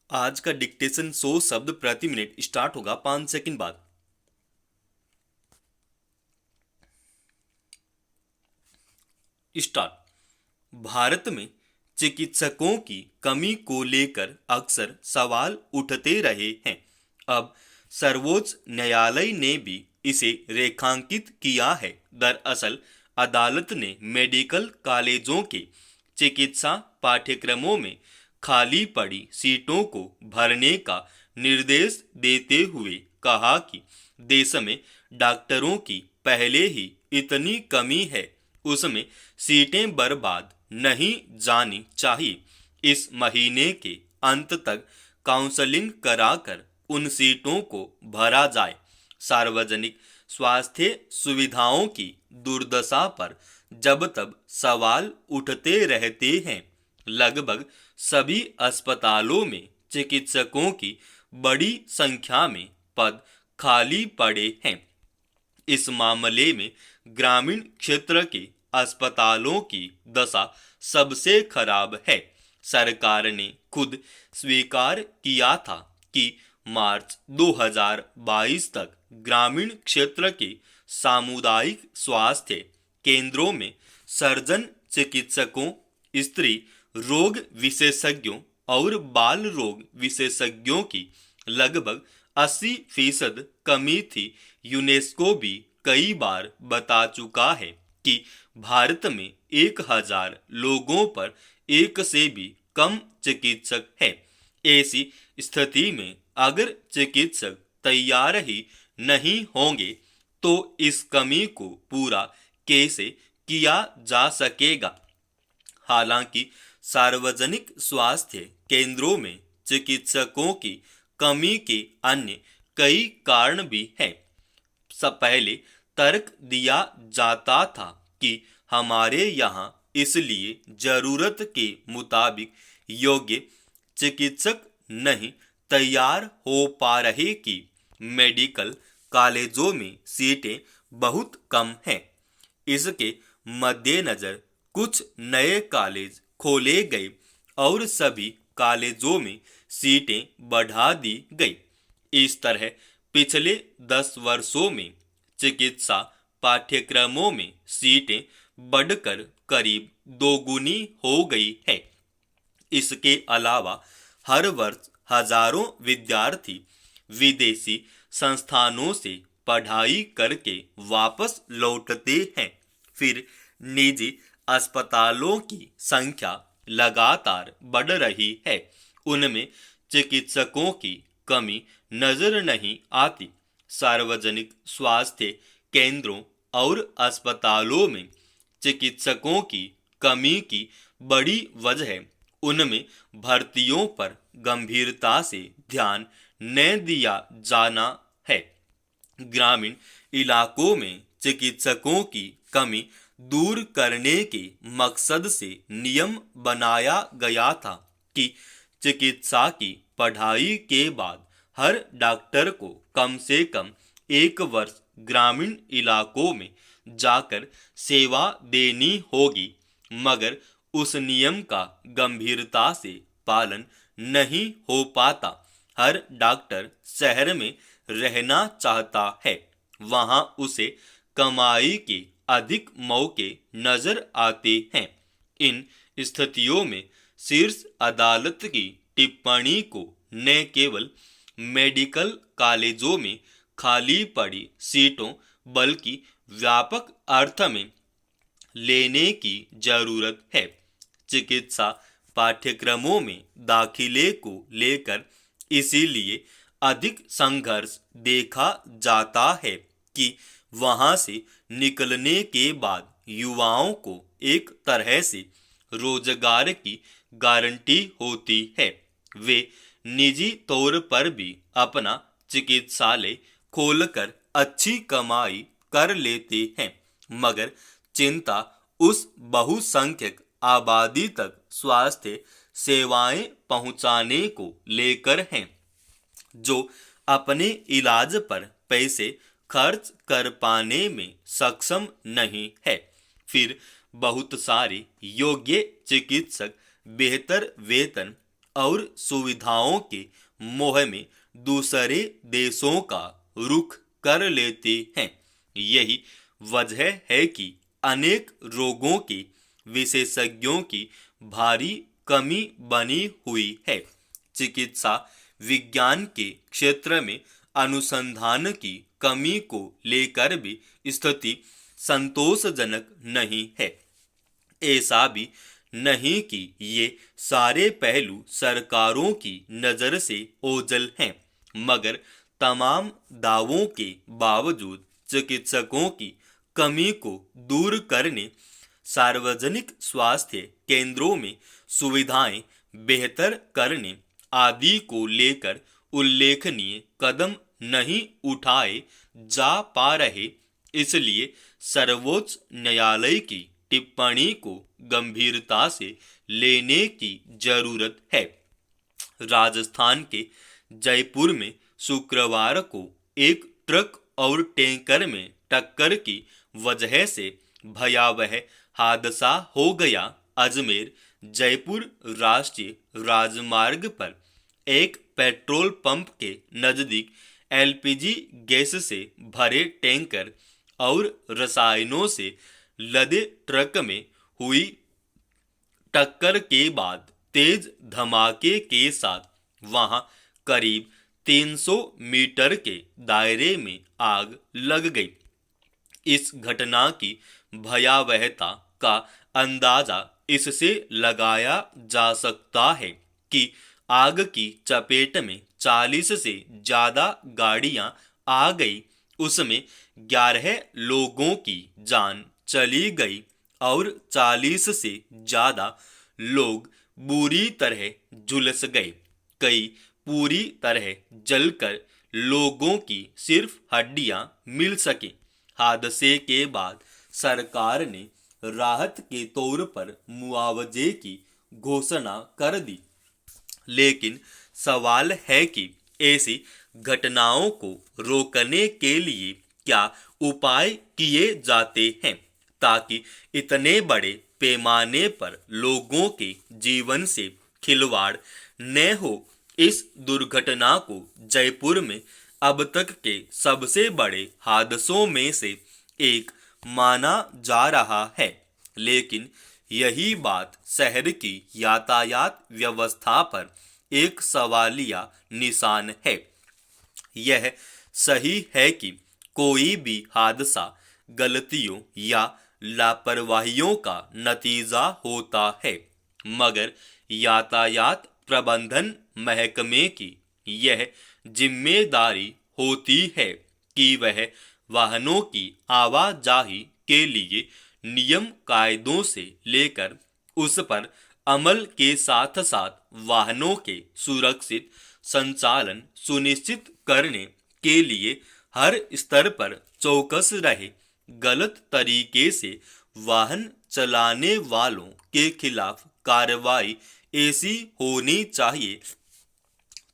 आज का डिक्टेशन 100 शब्द प्रति मिनट स्टार्ट होगा 5 सेकंड बाद। स्टार्ट। भारत में चिकित्सकों की कमी को लेकर अक्सर सवाल उठते रहे हैं। अब सर्वोच्च न्यायालय ने भी इसे रेखांकित किया है। दरअसल अदालत ने मेडिकल कॉलेजों के चिकित्सा पाठ्यक्रमों में खाली पड़ी सीटों को भरने का निर्देश देते हुए कहा कि देश में डॉक्टरों की पहले ही इतनी कमी है, उसमें सीटें बर्बाद नहीं जानी चाहिए। इस महीने के अंत तक काउंसलिंग कराकर उन सीटों को भरा जाए। सार्वजनिक स्वास्थ्य सुविधाओं की दुर्दशा पर जब तब सवाल उठते रहते हैं। लगभग सभी अस्पतालों में चिकित्सकों की बड़ी संख्या में पद खाली पड़े हैं। इस मामले में ग्रामीण क्षेत्र के अस्पतालों की दशा सबसे खराब है। सरकार ने खुद स्वीकार किया था कि मार्च 2022 तक ग्रामीण क्षेत्र के सामुदायिक स्वास्थ्य केंद्रों में सर्जन चिकित्सकों, स्त्री रोग विशेषज्ञों और बाल रोग विशेषज्ञों की लगभग 80% कमी थी। यूनेस्को भी कई बार बता चुका है कि भारत में 1000 लोगों पर एक से भी कम चिकित्सक है। ऐसी स्थिति में अगर चिकित्सक तैयार ही नहीं होंगे तो इस कमी को पूरा कैसे किया जा सकेगा। हालांकि सार्वजनिक स्वास्थ्य केंद्रों में चिकित्सकों की कमी के अन्य कई कारण भी हैं। सब पहले तर्क दिया जाता था कि हमारे यहाँ इसलिए जरूरत के मुताबिक योग्य चिकित्सक नहीं तैयार हो पा रहे कि मेडिकल कॉलेजों में सीटें बहुत कम हैं। इसके मद्देनजर कुछ नए कॉलेज खोले गए और सभी कॉलेजों में सीटें बढ़ा दी गई। इस तरह पिछले 10 वर्षों में चिकित्सा पाठ्यक्रमों में सीटें बढ़कर करीब दोगुनी हो गई है। इसके अलावा हर वर्ष हजारों विद्यार्थी विदेशी संस्थानों से पढ़ाई करके वापस लौटते हैं। फिर निजी अस्पतालों की संख्या लगातार बढ़ रही है, उनमें चिकित्सकों की कमी नजर नहीं आती। सार्वजनिक स्वास्थ्य केंद्रों और अस्पतालों में चिकित्सकों की कमी की बड़ी वजह उनमें भर्तियों पर गंभीरता से ध्यान न दिया जाना है। ग्रामीण इलाकों में चिकित्सकों की कमी दूर करने के मकसद से नियम बनाया गया था कि चिकित्सा की पढ़ाई के बाद हर डॉक्टर को कम से कम 1 वर्ष ग्रामीण इलाकों में जाकर सेवा देनी होगी, मगर उस नियम का गंभीरता से पालन नहीं हो पाता। हर डॉक्टर शहर में रहना चाहता है, वहां उसे कमाई के अधिक मौके नजर आते हैं। इन स्थितियों में शीर्ष अदालत की टिप्पणी को न केवल मेडिकल कॉलेजों में खाली पड़ी सीटों बल्कि व्यापक अर्थ में लेने की जरूरत है। चिकित्सा पाठ्यक्रमों में दाखिले को लेकर इसीलिए अधिक संघर्ष देखा जाता है कि वहां से निकलने के बाद युवाओं को एक तरह से रोजगार की गारंटी होती है। वे निजी तौर पर भी अपना चिकित्सालय खोलकर अच्छी कमाई कर लेते हैं, मगर चिंता उस बहुसंख्यक आबादी तक स्वास्थ्य सेवाएं पहुंचाने को लेकर हैं जो अपने इलाज पर पैसे खर्च कर पाने में सक्षम नहीं है। फिर बहुत सारे योग्य चिकित्सक बेहतर वेतन और सुविधाओं के मोह में दूसरे देशों का रुख कर लेते हैं। यही वजह है कि अनेक रोगों के विशेषज्ञों की भारी कमी बनी हुई है। चिकित्सा विज्ञान के क्षेत्र में अनुसंधान की कमी को लेकर भी स्थिति संतोषजनक नहीं है। ऐसा भी नहीं कि ये सारे पहलू सरकारों की नज़र से ओझल हैं, मगर तमाम दावों के बावजूद चिकित्सकों की कमी को दूर करने, सार्वजनिक स्वास्थ्य केंद्रों में सुविधाएं बेहतर करने आदि को लेकर उल्लेखनीय कदम नहीं उठाए जा पा रहे। इसलिए सर्वोच्च न्यायालय की टिप्पणी को गंभीरता से लेने की जरूरत है। राजस्थान के जयपुर में शुक्रवार को एक ट्रक और टैंकर में टक्कर की वजह से भयावह हादसा हो गया। अजमेर जयपुर राष्ट्रीय राजमार्ग पर एक पेट्रोल पंप के नजदीक एलपीजी गैस से भरे टैंकर और रसायनों से लदे ट्रक में हुई टक्कर के बाद तेज धमाके के साथ वहां करीब 300 मीटर के दायरे में आग लग गई। इस घटना की भयावहता का अंदाजा इससे लगाया जा सकता है कि आग की चपेट में 40 से ज्यादा गाड़ियां आ गई। उसमें 11 लोगों की जान चली गई और 40 से ज्यादा लोग बुरी तरह झुलस गए। कई पूरी तरह जलकर लोगों की सिर्फ हड्डियां मिल सकी। हादसे के बाद सरकार ने राहत के तौर पर मुआवजे की घोषणा कर दी, लेकिन सवाल है कि ऐसी घटनाओं को रोकने के लिए क्या उपाय किए जाते हैं ताकि इतने बड़े पैमाने पर लोगों के जीवन से खिलवाड़ न हो। इस दुर्घटना को जयपुर में अब तक के सबसे बड़े हादसों में से एक माना जा रहा है, लेकिन यही बात शहर की यातायात व्यवस्था पर एक सवालिया निशान है। यह सही है कि कोई भी हादसा गलतियों या लापरवाहियों का नतीजा होता है, मगर यातायात प्रबंधन महकमे की यह जिम्मेदारी होती है कि वह वाहनों की आवाजाही के लिए नियम कायदों से लेकर उस पर अमल के साथ साथ वाहनों के सुरक्षित संचालन सुनिश्चित करने के लिए हर स्तर पर चौकस रहे। गलत तरीके से वाहन चलाने वालों के खिलाफ कार्रवाई ऐसी होनी चाहिए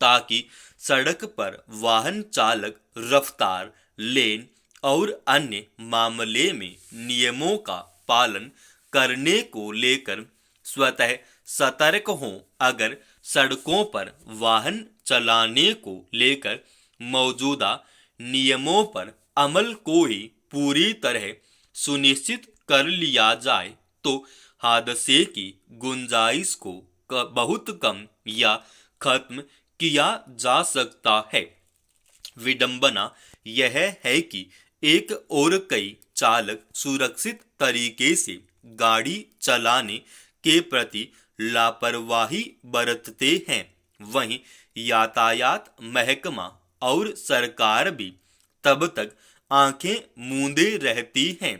ताकि सड़क पर वाहन चालक रफ्तार, लेन और अन्य मामले में नियमों का पालन करने को लेकर स्वतः सतर्क हों। अगर सड़कों पर वाहन चलाने को लेकर मौजूदा नियमों पर अमल को ही पूरी तरह सुनिश्चित कर लिया जाए तो हादसे की गुंजाइश को बहुत कम या खत्म किया जा सकता है। विडंबना यह है कि एक और कई चालक सुरक्षित तरीके से गाड़ी चलाने के प्रति लापरवाही बरतते हैं। वहीं यातायात महकमा और सरकार भी तब तक आंखें मूंदे रहती हैं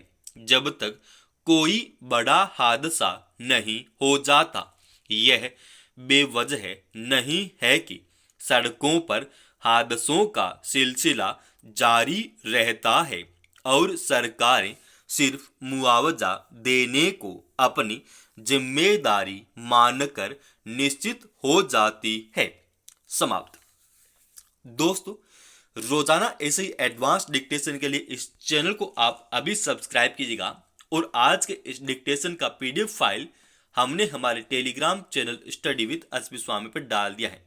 जब तक कोई बड़ा हादसा नहीं हो जाता। यह बेवजह नहीं है कि सड़कों पर हादसों का सिलसिला जारी रहता है और सरकारें सिर्फ मुआवजा देने को अपनी जिम्मेदारी मानकर निश्चित हो जाती है। समाप्त। दोस्तों, रोजाना ऐसे ही एडवांस डिक्टेशन के लिए इस चैनल को आप अभी सब्सक्राइब कीजिएगा और आज के इस डिक्टेशन का पीडीएफ फाइल हमने हमारे Telegram channel study with SP Swami पर डाल दिया है।